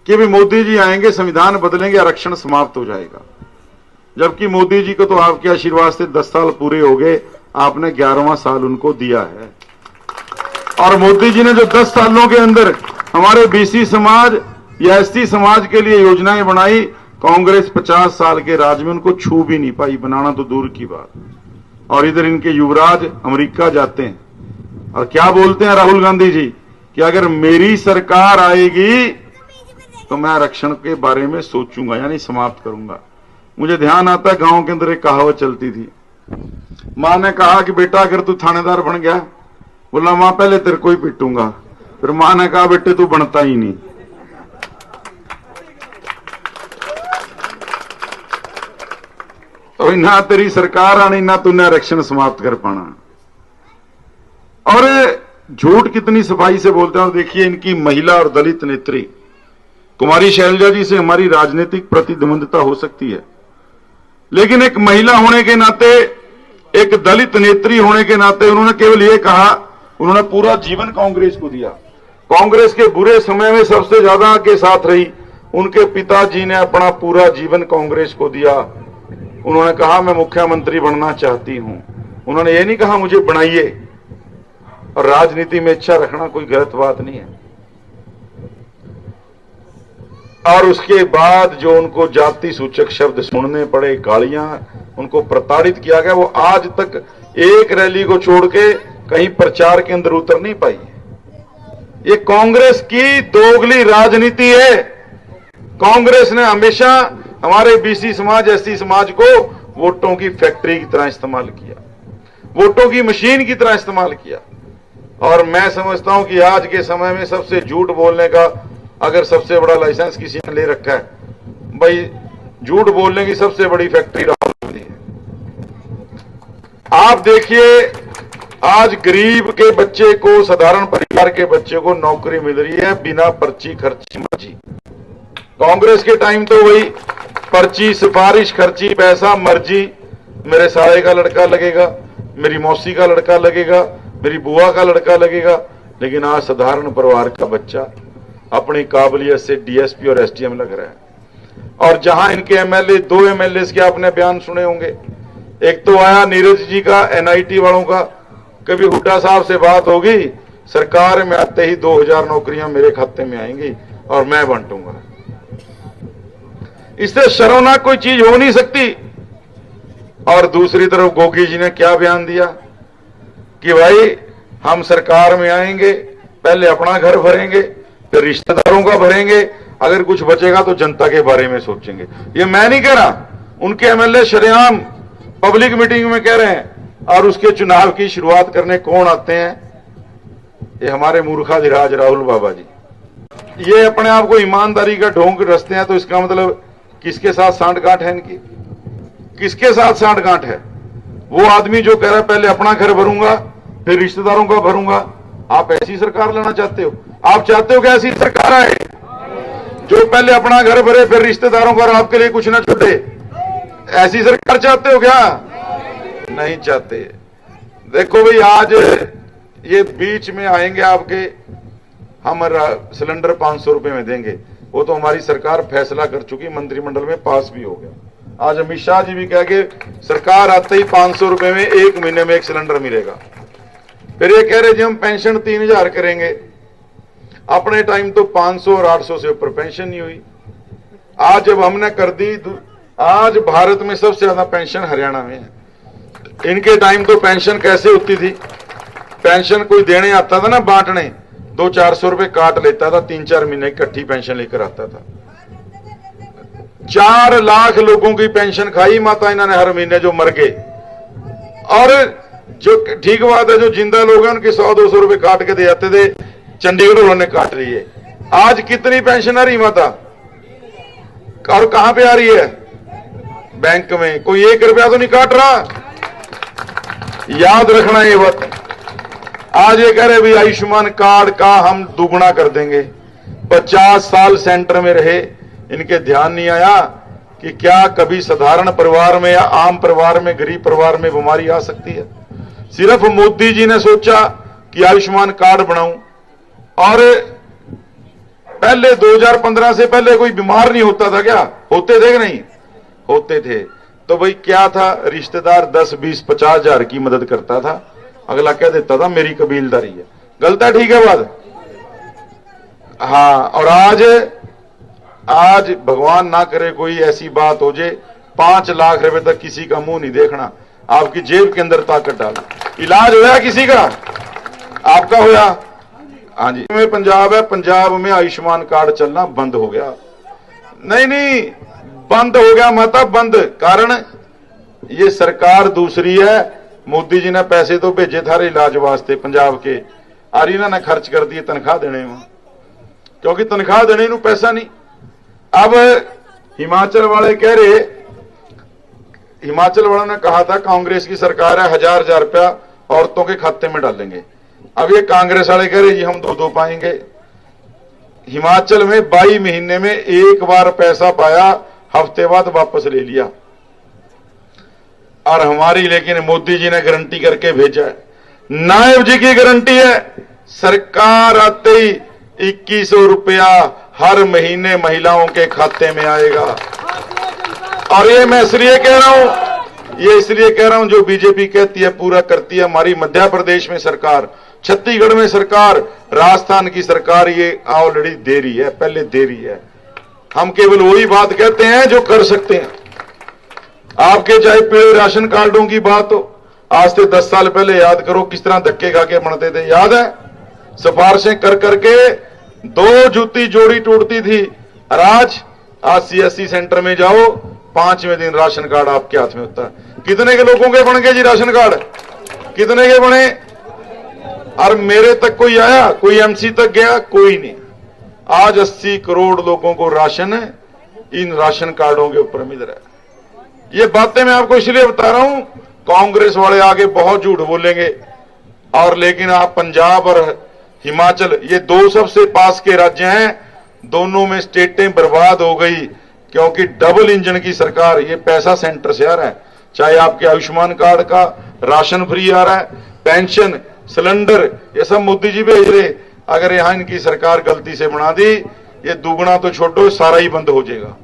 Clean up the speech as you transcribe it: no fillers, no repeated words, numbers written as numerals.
कि भी मोदी जी आएंगे, संविधान बदलेंगे, आरक्षण समाप्त हो जाएगा। जबकि मोदी जी को तो आपके आशीर्वाद से 10 साल पूरे हो गए, आपने 11वां साल उनको दिया है। और मोदी जी ने जो 10 सालों के अंदर हमारे बीसी समाज या एसटी समाज के लिए योजनाएं बनाई, कांग्रेस 50 साल के राज में उनको छू भी नहीं पाई, बनाना तो दूर की बात। और इधर इनके युवराज अमेरिका जाते हैं और क्या बोलते हैं राहुल गांधी जी कि अगर मेरी सरकार आएगी तो मैं आरक्षण के बारे में सोचूंगा, यानी समाप्त करूंगा। मुझे ध्यान आता है गांव के अंदर एक कहावत चलती थी। मां ने कहा कि बेटा अगर तू थानेदार बन गया, बोला मां पहले तेरे को ही पिटूंगा। फिर मां ने कहा बेटे तू बनता ही नहीं। तो ना तेरी सरकार आनी, ना तूने आरक्षण समाप्त कर पाना। और झूठ कितनी सफाई से बोलते हैं। और देखिए इनकी महिला और दलित नेत्री कुमारी शैलजा जी से हमारी राजनीतिक प्रतिद्वंद्विता हो सकती है, लेकिन एक महिला होने के नाते, एक दलित नेत्री होने के नाते उन्होंने केवल ये कहा, उन्होंने पूरा जीवन कांग्रेस को दिया। कांग्रेस के बुरे समय में सबसे ज्यादा के साथ रही। उनके पिताजी ने अपना पूरा जीवन कांग्रेस को दिया। उन्होंने कहा मैं मुख्यमंत्री बनना चाहती हूं। उन्होंने ये नहीं कहा मुझे बनाइए। और राजनीति में इच्छा रखना कोई गलत बात नहीं है। और उसके बाद जो उनको जाति सूचक शब्द सुनने पड़े, गालियां, उनको प्रताड़ित किया गया, वो आज तक एक रैली को छोड़ के कहीं प्रचार के अंदर उतर नहीं पाई। ये कांग्रेस की दोगली राजनीति है। कांग्रेस ने हमेशा हमारे बीसी समाज, एसटी समाज को वोटों की फैक्ट्री की तरह इस्तेमाल किया, वोटों की मशीन की तरह इस्तेमाल किया। और मैं समझता हूं कि आज के समय में सबसे झूठ बोलने का अगर सबसे बड़ा लाइसेंस किसी ने ले रखा है, भाई झूठ बोलने की सबसे बड़ी फैक्ट्री राहुल गांधी है। आप देखिए आज गरीब के बच्चे को, साधारण परिवार के बच्चे को नौकरी मिल रही है बिना पर्ची खर्ची मर्जी। कांग्रेस के टाइम तो वही पर्ची, सिफारिश, खर्ची, पैसा, मर्जी। मेरे साले का लड़का लगेगा, मेरी मौसी का लड़का लगेगा, मेरी बुआ का लड़का लगेगा। लेकिन आज साधारण परिवार का बच्चा अपनी काबिलियत से डीएसपी और एसडीएम लग रहा है। और जहां इनके एमएलए, 2 एमएलए के आपने बयान सुने होंगे। एक तो आया नीरज जी का, एनआईटी वालों का। कभी हुड्डा साहब से बात होगी, सरकार में आते ही 2000 नौकरियां मेरे खाते में आएंगी और मैं बांटूंगा। इससे शर्मनाक कोई चीज हो नहीं सकती। और दूसरी तरफ गोगी जी ने क्या बयान दिया कि भाई हम सरकार में आएंगे, पहले अपना घर भरेंगे, फिर रिश्तेदारों का भरेंगे, अगर कुछ बचेगा तो जनता के बारे में सोचेंगे। ये मैं नहीं कह रहा, उनके एमएलए शरेआम पब्लिक मीटिंग में कह रहे हैं। और उसके चुनाव की शुरुआत करने कौन आते हैं? ये हमारे मूर्खाधिराज राहुल बाबा जी। ये अपने आप को ईमानदारी का ढोंग रचते हैं। तो इसका मतलब किसके साथ सांठगांठ है इनकी? किसके साथ सांठगांठ है? वो आदमी जो कह रहा है पहले अपना घर भरूंगा फिर रिश्तेदारों का भरूंगा। आप ऐसी सरकार लाना चाहते हो? आप चाहते हो कि ऐसी सरकार आए जो पहले अपना घर भरे फिर रिश्तेदारों का, और आपके लिए कुछ ना छोड़े? ऐसी सरकार चाहते हो क्या? नहीं चाहते। देखो भाई, आज ये बीच में आएंगे आपके, हम सिलेंडर 500 रुपए में देंगे। वो तो हमारी सरकार फैसला कर चुकी, मंत्रिमंडल में पास भी हो गया। आज अमित शाह जी भी कह के सरकार आते ही 500 रुपए में 1 महीने में 1 सिलेंडर मिलेगा। फिर ये कह रहे जी हम पेंशन 3000 करेंगे। अपने टाइम तो 500 और 800 से ऊपर पेंशन नहीं हुई। आज जब हमने कर दी, आज भारत में सबसे ज्यादा पेंशन हरियाणा में है। इनके टाइम तो पेंशन कैसे होती थी? पेंशन कोई देने आता था ना, बांटने, 200-400 रुपए काट लेता था, 3-4 महीने इकट्ठी पेंशन लेकर आता था। 4 लाख लोगों की पेंशन खाई माता इन्होंने हर महीने, जो मर गए। और जो ठीक बात है, जो जिंदा लोग हैं उनके 100-200 रुपए काट के दे जाते थे। चंडीगढ़ उन्होंने काट रही है। आज कितनी पेंशन आ रही माता? और कहां पे आ रही है? बैंक में। कोई 1 रुपया तो नहीं काट रहा। याद रखना ये बात। आज ये कह रहे भाई आयुष्मान कार्ड का हम दुगना कर देंगे। 50 साल सेंटर में रहे, इनके ध्यान नहीं आया कि क्या कभी साधारण परिवार में या आम परिवार में, गरीब परिवार में बीमारी आ सकती है। सिर्फ मोदी जी ने सोचा कि आयुष्मान कार्ड बनाऊं, और पहले 2015 से पहले कोई बीमार नहीं होता था क्या? होते थे कि नहीं होते थे? तो भाई क्या था, रिश्तेदार 10, 20, 50 हजार की मदद करता था, अगला कह देता था मेरी कबीलदारी है। गलत है? ठीक है बात? हाँ। और आज भगवान ना करे कोई ऐसी बात हो जाए, 5 लाख रुपए तक किसी का मुंह नहीं देखना, आपकी जेब के अंदर ताकत डालो। इलाज होया किसी का? आपका होया? हाँ जी। में पंजाब है, पंजाब में आयुष्मान कार्ड चलना बंद हो गया। नहीं, बंद हो गया मतलब बंद। कारण ये सरकार दूसरी है। मोदी जी ने पैसे तो भेजे थारे इलाज वास्ते पंजाब के, और इन्होंने खर्च कर दिए तनख्वाह देने में, क्योंकि तनख्वाह देने को पैसा नहीं। अब हिमाचल वाले कह रहे, हिमाचल वालों ने कहा था कांग्रेस की सरकार है, 1000 रुपया औरतों के खाते में डालेंगे। अब ये कांग्रेस वाले कह रहे जी हम 2 पाएंगे। हिमाचल में 22 महीने में एक बार पैसा पाया, हफ्ते बाद वापस ले लिया। और हमारी लेकिन मोदी जी ने गारंटी करके भेजा है, नायब जी की गारंटी है, सरकार आते ही 2100 रुपया हर महीने महिलाओं के खाते में आएगा। और ये मैं इसलिए कह रहा हूं, जो बीजेपी कहती है पूरा करती है। हमारी मध्य प्रदेश में सरकार, छत्तीसगढ़ में सरकार, राजस्थान की सरकार ये ऑलरेडी दे रही है, पहले दे रही है। हम केवल वही बात कहते हैं जो कर सकते हैं। आपके चाहे पीले राशन कार्डों की बात हो, आज से 10 साल पहले याद करो किस तरह धक्के खा के बनते थे, याद है? सिफारिशें कर करके 2 जूती जोड़ी टूटती थी। और आज CSC सेंटर में जाओ, 5वें दिन राशन कार्ड आपके हाथ में होता है। कितने के लोगों के बन गए जी राशन कार्ड? कितने के बने? और मेरे तक कोई आया? कोई MC तक गया? कोई नहीं। आज 80 करोड़ लोगों को राशन इन राशन कार्डों के ऊपर मिल रहा है। ये बातें मैं आपको इसलिए बता रहा हूं, कांग्रेस वाले आगे बहुत झूठ बोलेंगे। और लेकिन आप पंजाब और हिमाचल, ये 2 सबसे पास के राज्य हैं, दोनों में स्टेटें बर्बाद हो गई, क्योंकि डबल इंजन की सरकार। ये पैसा सेंटर से आ रहा है, चाहे आपके आयुष्मान कार्ड का राशन फ्री आ रहा है, पेंशन, सिलेंडर, ये सब मोदी जी भेज रहे। अगर यहां इनकी सरकार गलती से बना दी, ये दुगना तो छोड़ो, सारा ही बंद हो जाएगा।